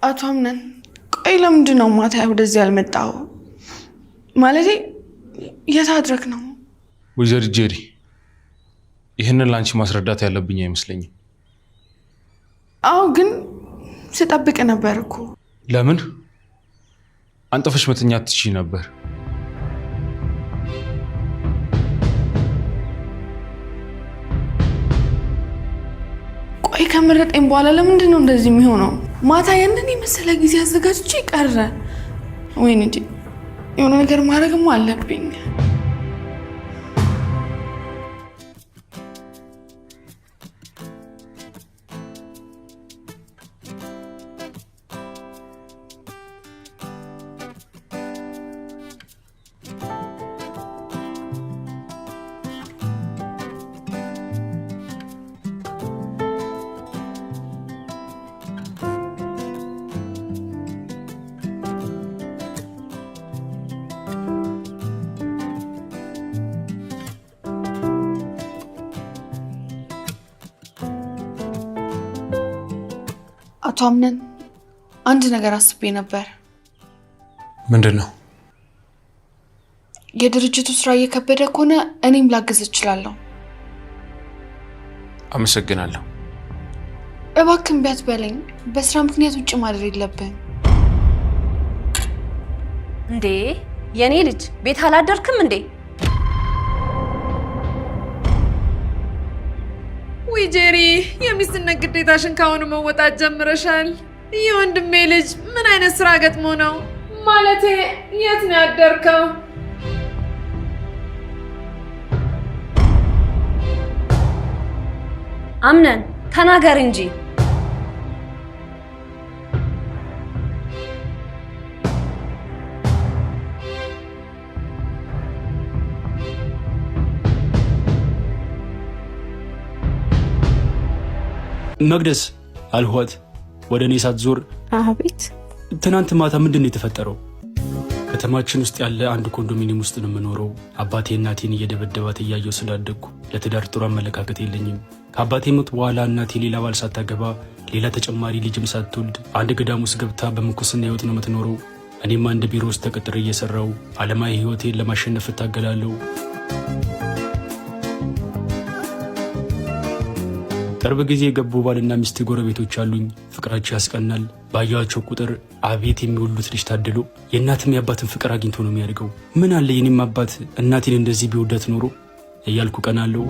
አቶ አምነን ቆይ ለምንድን ነው ማታ ወደዚህ ያልመጣው? ማለቴ የታድረክ ነው? ወይዘሪት ጄሪ ይህንን ላንቺ ማስረዳት ያለብኝ አይመስለኝም። አዎ ግን ስጠብቅ ነበር እኮ። ለምን አንጠፈሽ መተኛት ትችይ ነበር? ቆይ ከመረጠኝ በኋላ ለምንድን ነው እንደዚህ የሚሆነው? ማታ ያንን የመሰለ ጊዜ አዘጋጅቼ ቀረ። ወይኔ እንጂ የሆነ ነገር ማድረግም አለብኝ። አቶ አምነን አንድ ነገር አስቤ ነበር። ምንድን ነው? የድርጅቱ ስራ እየከበደ ከሆነ እኔም ላግዝ እችላለሁ። አመሰግናለሁ። እባክህን ቢያት በለኝ። በስራ ምክንያት ውጭ ማድረግ የለብህም። እንዴ የኔ ልጅ ቤት አላደርክም እንዴ? ውይ ጄሪ፣ የሚስትነት ግዴታሽን ካሁኑ መወጣት ጀምረሻል። የወንድሜ ልጅ ምን አይነት ስራ ገጥሞ ነው? ማለቴ የት ነው ያደርከው? አምነን ተናገር እንጂ። መቅደስ አልኋት ወደ እኔ ሳትዞር። አቤት። ትናንት ማታ ምንድን ነው የተፈጠረው? ከተማችን ውስጥ ያለ አንድ ኮንዶሚኒየም ውስጥ ነው የምኖረው። አባቴ እናቴን እየደበደባት እያየው ስላደግኩ ለትዳር ጥሩ አመለካከት የለኝም። ከአባቴ ሞት በኋላ እናቴ ሌላ ባል ሳታገባ ሌላ ተጨማሪ ልጅም ሳትወልድ አንድ ገዳም ውስጥ ገብታ በምንኩስና ህይወት ነው የምትኖረው። እኔም አንድ ቢሮ ውስጥ ተቀጥሬ እየሰራው ዓለማዊ ህይወቴን ለማሸነፍ እታገላለሁ። ቅርብ ጊዜ የገቡ ባልና ሚስት ጎረቤቶች አሉኝ። ፍቅራቸው ያስቀናል። ባያቸው ቁጥር አቤት የሚወሉት ልጅ ታድሎ። የእናትም የአባትን ፍቅር አግኝቶ ነው የሚያድገው። ምን አለ የኔም አባት እናቴን እንደዚህ ቢወዳት ኖሮ እያልኩ ቀናለሁ።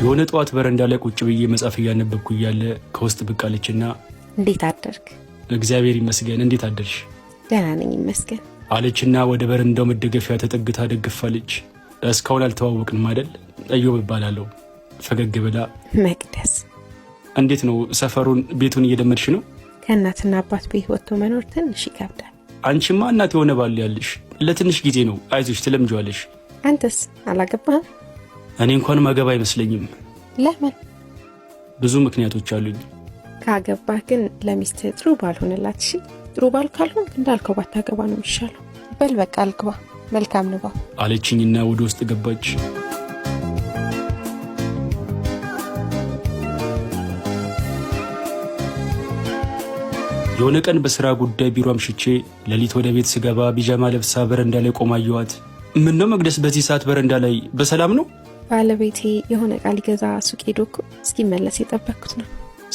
የሆነ ጠዋት በረንዳ ላይ ቁጭ ብዬ መጽሐፍ እያነበብኩ እያለ ከውስጥ ብቅ አለችና እንዴት አደርክ? እግዚአብሔር ይመስገን፣ እንዴት አደርሽ? ደህና ነኝ ይመስገን አለችና ወደ በረንዳው መደገፊያ ተጠግታ ደግፋለች። እስካሁን አልተዋወቅንም አይደል? እዮብ እባላለሁ። ፈገግ ብላ መቅደስ፣ እንዴት ነው ሰፈሩን ቤቱን እየለመድሽ ነው? ከእናትና አባት ቤት ወጥቶ መኖር ትንሽ ይከብዳል። አንቺማ እናት የሆነ ባል ያለሽ ለትንሽ ጊዜ ነው፣ አይዞሽ ትለምጂዋለሽ። አንተስ አላገባህም? እኔ እንኳን ማገባ አይመስለኝም። ለምን? ብዙ ምክንያቶች አሉኝ። ካገባህ ግን ለሚስት ጥሩ ባልሆነላት። እሺ ጥሩ ባል ካልሆን እንዳልከው ባታገባ ነው የሚሻለው። በል በቃ አልግባ፣ መልካም ንባብ አለችኝና ወደ ውስጥ ገባች። የሆነ ቀን በስራ ጉዳይ ቢሮ አምሽቼ ሌሊት ወደ ቤት ስገባ ቢጃማ ለብሳ በረንዳ ላይ ቆማ አየኋት። ምን ነው መቅደስ በዚህ ሰዓት በረንዳ ላይ በሰላም ነው? ባለቤቴ የሆነ ዕቃ ሊገዛ ሱቅ ሄዶ እኮ እስኪመለስ የጠበቅኩት ነው።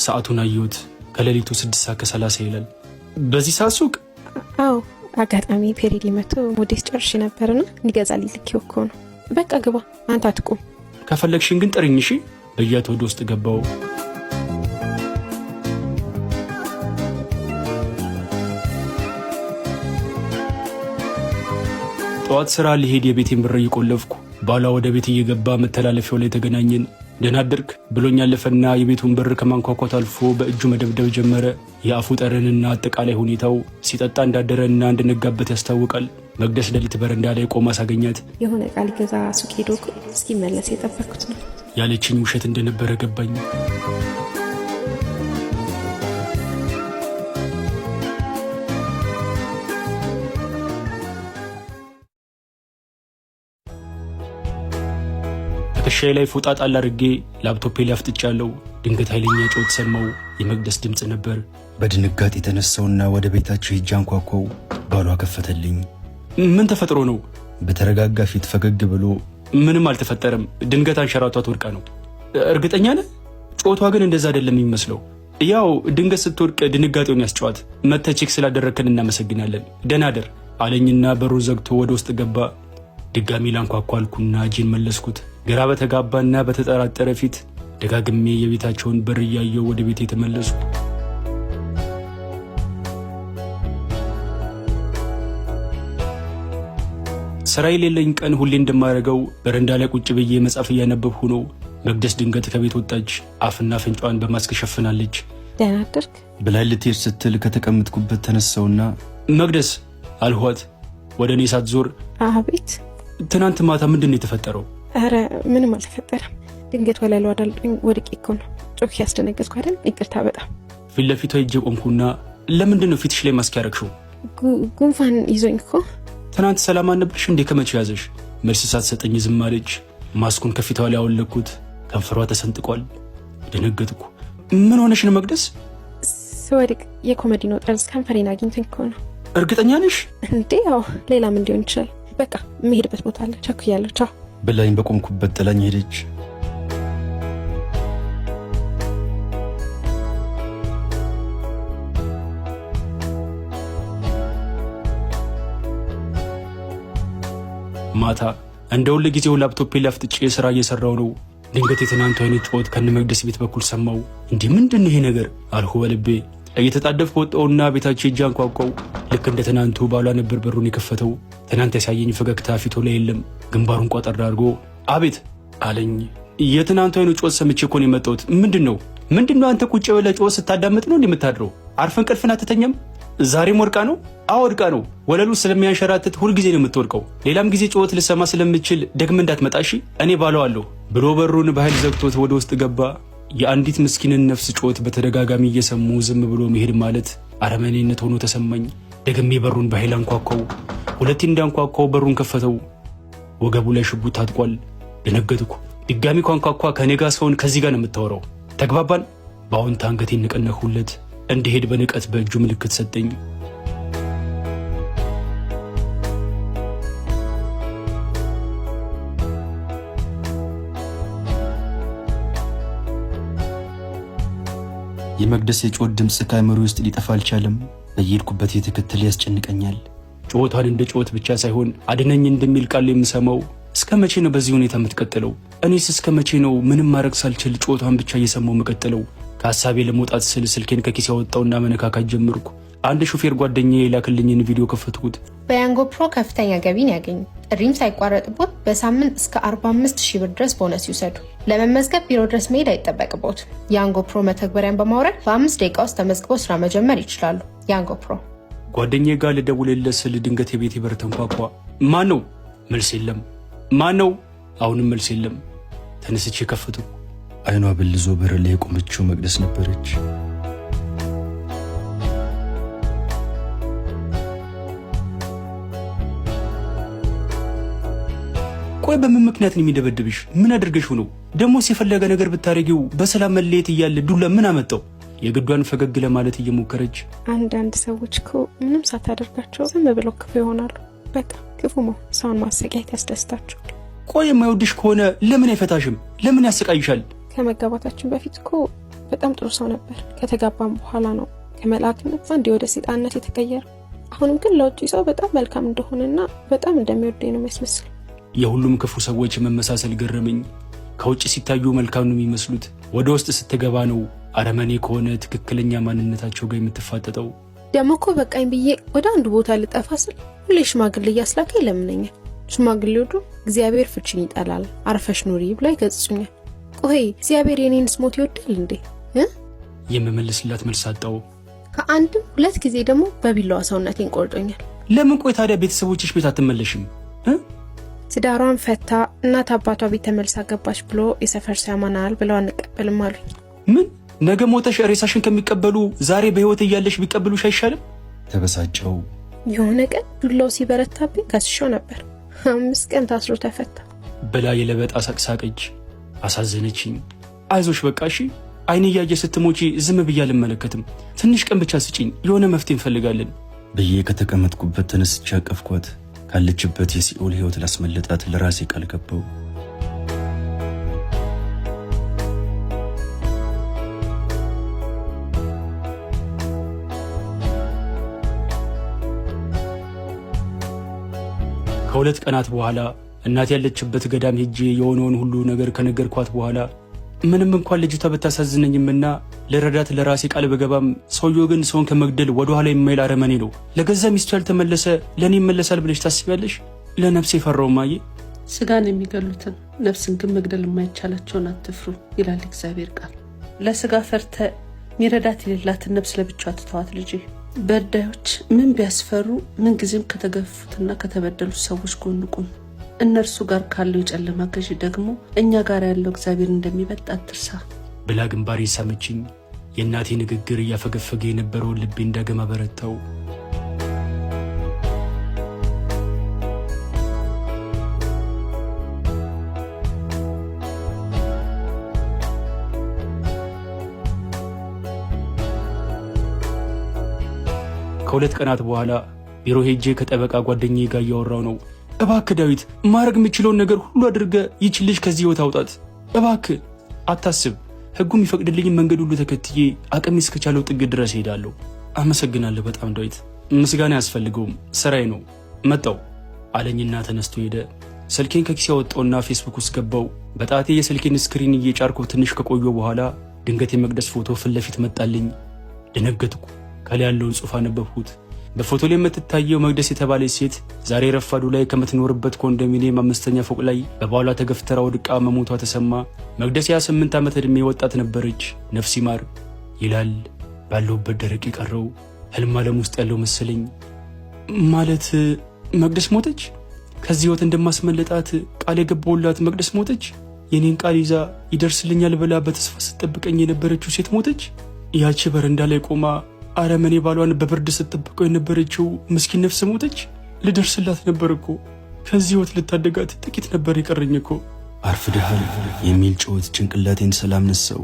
ሰዓቱን አየሁት። ከሌሊቱ 6:30 ይላል። በዚህ ሰዓት ሱቅ? አዎ አጋጣሚ ፔሬዲ መቶ ሞዴስ ጨርሽ ነበርና ሊገዛ ሊልኪው እኮ ነው። በቃ ግባ፣ አንተ አትቁም። ከፈለግሽን ግን ጥሪኝ እሺ ብያት ወደ ውስጥ ገባው። ጠዋት ስራ ሊሄድ የቤቴን በር እየቆለፍኩ ባሏ ወደ ቤት እየገባ መተላለፊያው ላይ ተገናኘን። ደህና አደርክ ብሎኝ ያለፈና የቤቱን በር ከማንኳኳት አልፎ በእጁ መደብደብ ጀመረ። የአፉ ጠረንና አጠቃላይ ሁኔታው ሲጠጣ እንዳደረና እንደነጋበት ያስታውቃል። መቅደስ ሌሊት በረንዳ ላይ ቆማ ሳገኛት የሆነ ዕቃ ሊገዛ ሱቅ ሄዶ እኮ እስኪመለስ የጠበቅኩት ነው ያለችኝ ውሸት እንደነበረ ገባኝ። ትከሻዬ ላይ ፎጣ ጣል አድርጌ ላፕቶፔ ላይ አፍጥጫለሁ። ድንገት ኃይለኛ ጩኸት ሰማሁ። የመቅደስ ድምፅ ነበር። በድንጋጤ የተነሳውና ወደ ቤታቸው ሄጄ አንኳኳው። ባሏ ከፈተልኝ። ምን ተፈጥሮ ነው? በተረጋጋ ፊት ፈገግ ብሎ ምንም አልተፈጠረም፣ ድንገት አንሸራቷት ወድቃ ነው። እርግጠኛ ነህ? ጩኸቷ ግን እንደዛ አይደለም የሚመስለው። ያው ድንገት ስትወድቅ ድንጋጤውን ያስጨዋት። መተህ ቼክ ስላደረግከን እናመሰግናለን፣ ደህና ደር አለኝና በሩ ዘግቶ ወደ ውስጥ ገባ። ድጋሚ ላንኳኳ አልኩና እጄን መለስኩት። ግራ በተጋባና በተጠራጠረ ፊት ደጋግሜ የቤታቸውን በር እያየው ወደ ቤት የተመለስኩ። ስራ የሌለኝ ቀን ሁሌ እንደማደርገው በረንዳ ላይ ቁጭ ብዬ መጽሐፍ እያነበብኩ ነው። መቅደስ ድንገት ከቤት ወጣች። አፍና አፍንጫዋን በማስክ ሸፍናለች። ደህና አደርክ ብላኝ ልትሄድ ስትል ከተቀመጥኩበት ተነሳውና መቅደስ አልኋት። ወደ እኔ ሳትዞር አቤት። ትናንት ማታ ምንድን ነው የተፈጠረው? አረ ምንም አልተፈጠረም። ድንገት ወለሉ አዳልጦኝ ወድቄ እኮ ነው። ጮክ ያስደነገጥኩ አይደል? ይቅርታ በጣም። ፊት ለፊቷ ሄጄ ቆምኩና ለምንድን ነው ፊትሽ ላይ ማስክ ያረግሽው? ጉንፋን ይዞኝ እኮ። ትናንት ሰላም አልነበርሽ እንዴ? ከመቼ ያዘሽ? መልስ ሳትሰጠኝ ዝም አለች። ማስኩን ከፊቷ ላይ አወለኩት። ከንፈሯ ተሰንጥቋል። ደነገጥኩ። ምን ሆነሽ ነው መቅደስ? ስወድቅ የኮሜዲ ነው ጠርዝ ከንፈሬን አግኝቶኝ እኮ ነው። እርግጠኛ ነሽ እንዴ? ያው ሌላም እንዲሆን ይችላል። በቃ የምሄድበት ቦታ አለ፣ ቸኩያለሁ። ቻው ብላኝ በቆምኩበት ጥላኝ ሄደች። ማታ እንደ ሁል ጊዜው ላፕቶፔ ላይ አፍጥጬ ስራ እየሰራው ነው። ድንገት የትናንቱ አይነት ጩኸት ከነ መቅደስ ቤት በኩል ሰማው። እንዲህ ምንድን ነው ይሄ ነገር አልሁ በልቤ። እየተጣደፍኩ ወጣውና ቤታቸው ሄጄ አንኳኳው። ልክ እንደ ትናንቱ ባሏ ነበር በሩን የከፈተው። ትናንት ያሳየኝ ፈገግታ ፊቱ ላይ የለም። ግንባሩን ቋጠር አድርጎ አቤት አለኝ። የትናንቱ አይነት ጩኸት ሰምቼ እኮ ነው የመጣሁት። ምንድነው አንተ ቁጭ ብለህ ጩኸት ስታዳምጥ ነው እንደምታድረው? አርፈን ቀልፍን አትተኛም? ዛሬም ወድቃ ነው? አዎ ወድቃ ነው። ወለሉ ስለሚያንሸራትት ሁልጊዜ ነው የምትወድቀው። ሌላም ጊዜ ጩኸት ልሰማ ስለምችል ደግመህ እንዳትመጣ እሺ? እኔ ባለዋለሁ ብሎ በሩን በኃይል ዘግቶት ወደ ውስጥ ገባ። የአንዲት ምስኪንን ነፍስ ጩኸት በተደጋጋሚ እየሰሙ ዝም ብሎ መሄድ ማለት አረመኔነት ሆኖ ተሰማኝ። ደግሜ በሩን በኃይል አንኳኳው። ሁለቴ እንዳንኳኳው በሩን ከፈተው። ወገቡ ላይ ሽጉጥ ታጥቋል። ደነገጥኩ። ድጋሚ ኳንኳኳ። ከኔ ጋር ሰውን ከዚህ ጋር ነው የምታወራው። ተግባባን? በአዎንታ አንገቴን ነቀነቅሁለት። እንዲሄድ በንቀት በእጁ ምልክት ሰጠኝ። የመቅደስ የጩኸት ድምፅ ከአእምሮ ውስጥ ሊጠፋ አልቻለም። በየሄድኩበት የተከተለ ያስጨንቀኛል። ጩኸቷን እንደ ጩኸት ብቻ ሳይሆን አድነኝ እንደሚል ቃል የምሰማው። እስከ መቼ ነው በዚህ ሁኔታ የምትቀጥለው? እኔስ እስከ መቼ ነው ምንም ማድረግ ሳልችል ጩኸቷን ብቻ እየሰማው የምቀጥለው? ከሀሳቤ ለመውጣት ስል ስልኬን ከኪስ ያወጣውና መነካካት ጀመርኩ። አንድ ሹፌር ጓደኛዬ የላክልኝን ቪዲዮ ከፈትኩት። በያንጎ ፕሮ ከፍተኛ ገቢን ያገኙ። ጥሪም ሳይቋረጥቦት በሳምንት እስከ 45,000 ብር ድረስ ቦነስ ይውሰዱ። ለመመዝገብ ቢሮ ድረስ መሄድ አይጠበቅቦት። ያንጎ ፕሮ መተግበሪያን በማውረድ በ5 ደቂቃ ውስጥ ተመዝግበው ስራ መጀመር ይችላሉ። ያንጎ ፕሮ። ጓደኛዬ ጋር ልደውልለት ስል ድንገት የቤቴ በር ተንኳኳ። ማን ነው? መልስ የለም። ማን ነው? አሁንም መልስ የለም። ተነስቼ ከፈቱ። አይኗ ብልዞ በር ላይ የቆመችው መቅደስ ነበረች። ቆይ በምን ምክንያት ነው የሚደበድብሽ? ምን አድርገሽው ነው? ደሞስ የፈለገ ነገር ብታረጊው በሰላም መለየት እያለ ዱላ ምን አመጣው? የግዷን ፈገግ ለማለት እየሞከረች አንዳንድ ሰዎች እኮ ምንም ሳታደርጋቸው ዝም ብለው ክፉ ይሆናሉ። በቃ ክፉ መሆን ሰውን ማሰቃየት ያስደስታቸዋል። ቆይ የማይወድሽ ከሆነ ለምን አይፈታሽም? ለምን ያሰቃይሻል? ከመጋባታችን በፊት እኮ በጣም ጥሩ ሰው ነበር። ከተጋባም በኋላ ነው ከመላክነት አንዴ ወደ ሰይጣንነት የተቀየረው። አሁንም ግን ለውጭ ሰው በጣም መልካም እንደሆነና በጣም እንደሚወደኝ ነው የሚያስመስለው። የሁሉም ክፉ ሰዎች መመሳሰል ገረመኝ። ከውጭ ሲታዩ መልካም ነው የሚመስሉት፣ ወደ ውስጥ ስትገባ ነው አረመኔ ከሆነ ትክክለኛ ማንነታቸው ጋር የምትፋጠጠው። ደግሞ እኮ በቃኝ ብዬ ወደ አንዱ ቦታ ልጠፋ ስል ሁሌ ሽማግሌ እያስላከ ይለምነኛል። ሽማግሌዎቹ እግዚአብሔር ፍቺን ይጠላል፣ አርፈሽ ኑሪ ብላ ይገጽጹኛል። ቆይ እግዚአብሔር የኔንስ ሞት ይወዳል እንዴ? የምመልስላት መልስ አጣው። ከአንድም ሁለት ጊዜ ደግሞ በቢላዋ ሰውነቴን ቆርጦኛል። ለምን? ቆይ ታዲያ ቤተሰቦችሽ ቤት አትመለሽም? ትዳሯን ፈታ እናት አባቷ ቤት ተመልሳ ገባች ብሎ የሰፈር ሲያማናል ብለው አንቀበልም አሉኝ። ምን? ነገ ሞተሽ ሬሳሽን ከሚቀበሉ ዛሬ በህይወት እያለሽ ቢቀበሉሽ አይሻልም? ተበሳጨው። የሆነ ቀን ዱላው ሲበረታብኝ ከስሾ ነበር። 5 ቀን ታስሮ ተፈታ ብላ የለበጣ ሳቅሳቀች። አሳዘነችኝ። አይዞሽ በቃ እሺ፣ አይኔ እያየ ስትሞቺ ዝም ብዬ አልመለከትም። ትንሽ ቀን ብቻ ስጪኝ፣ የሆነ መፍትሄ እንፈልጋለን ብዬ ከተቀመጥኩበት ተነስቼ አቀፍኳት። ካለችበት የሲኦል ሕይወት ላስመለጣት ለራሴ ቃል ገባው። ከሁለት ቀናት በኋላ እናት ያለችበት ገዳም ሄጄ የሆነውን ሁሉ ነገር ከነገርኳት በኋላ ምንም እንኳን ልጅቷ ብታሳዝነኝምና ለረዳት ለራሴ ቃል በገባም ሰውየው ግን ሰውን ከመግደል ወደ ኋላ የማይል አረመኔ ነው። ለገዛ ሚስቱ ያልተመለሰ ለእኔ ይመለሳል ብለሽ ታስቢያለሽ? ለነፍሴ ፈራው ማዬ። ስጋን የሚገሉትን ነፍስን ግን መግደል የማይቻላቸውን አትፍሩ ይላል እግዚአብሔር ቃል። ለስጋ ፈርተ ሚረዳት የሌላትን ነፍስ ለብቻዋ ትተዋት ልጄ። በዳዮች ምን ቢያስፈሩ ምንጊዜም ከተገፉትና ከተበደሉት ሰዎች ጎን ቁም። እነርሱ ጋር ካለው የጨለማ ገዢ ደግሞ እኛ ጋር ያለው እግዚአብሔር እንደሚበልጥ አትርሳ ብላ ግንባሬ ሳመችኝ። የእናቴ ንግግር እያፈገፈገ የነበረውን ልቤ እንዳገማ በረታው። ከሁለት ቀናት በኋላ ቢሮ ሄጄ ከጠበቃ ጓደኛዬ ጋር እያወራው ነው። እባክህ ዳዊት ማድረግ የምችለውን ነገር ሁሉ አድርገ ይህች ልጅ ከዚህ ህይወት አውጣት እባክህ። አታስብ፣ ህጉ የሚፈቅድልኝ መንገድ ሁሉ ተከትዬ አቅሜ እስከቻለው ጥግ ድረስ ሄዳለሁ። አመሰግናለሁ በጣም ዳዊት። ምስጋና አያስፈልገውም፣ ስራዬ ነው። መጣው አለኝና ተነስቶ ሄደ። ስልኬን ከኪሴ ያወጣውና ፌስቡክ ውስጥ ገባው። በጣቴ የስልኬን ስክሪን እየጫርኩ ትንሽ ከቆየ በኋላ ድንገት የመቅደስ ፎቶ ፊት ለፊት መጣልኝ። ደነገጥኩ። ከላይ ያለውን ጽሑፍ አነበብኩት። በፎቶ ላይ የምትታየው መቅደስ የተባለች ሴት ዛሬ ረፋዱ ላይ ከምትኖርበት ኮንዶሚኒየም 5ኛ ፎቅ ላይ በባሏ ተገፍተራ ወድቃ መሞቷ ተሰማ። መቅደስ የ8 ዓመት ዕድሜ ወጣት ነበረች። ነፍስ ይማር ይላል። ባለሁበት ደረቅ የቀረው ህልም ዓለም ውስጥ ያለው መሰለኝ። ማለት መቅደስ ሞተች? ከዚህ ህይወት እንደማስመለጣት ቃል የገባውላት መቅደስ ሞተች? የኔን ቃል ይዛ ይደርስልኛል ብላ በተስፋ ስትጠብቀኝ የነበረችው ሴት ሞተች? ያቺ በረንዳ ላይ ቆማ አረመኔ ባሏን በብርድ ስትጠብቀው የነበረችው ምስኪን ነፍስ ሞተች? ልደርስላት ነበር እኮ። ከዚህ ህይወት ልታደጋት ጥቂት ነበር የቀረኝ እኮ። አርፍደሃል የሚል ጩኸት ጭንቅላቴን ሰላም ነሳው።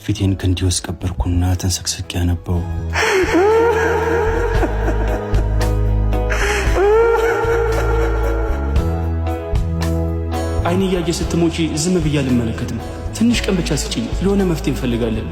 ፊቴን ክንዲ ውስጥ ቀበርኩና ተንሰቅስቄ ያነባው። አይኔ እያየ ስትሞቺ ዝም ብዬ አልመለከትም። ትንሽ ቀን ብቻ ስጪኝ፣ የሆነ መፍትሄ እንፈልጋለን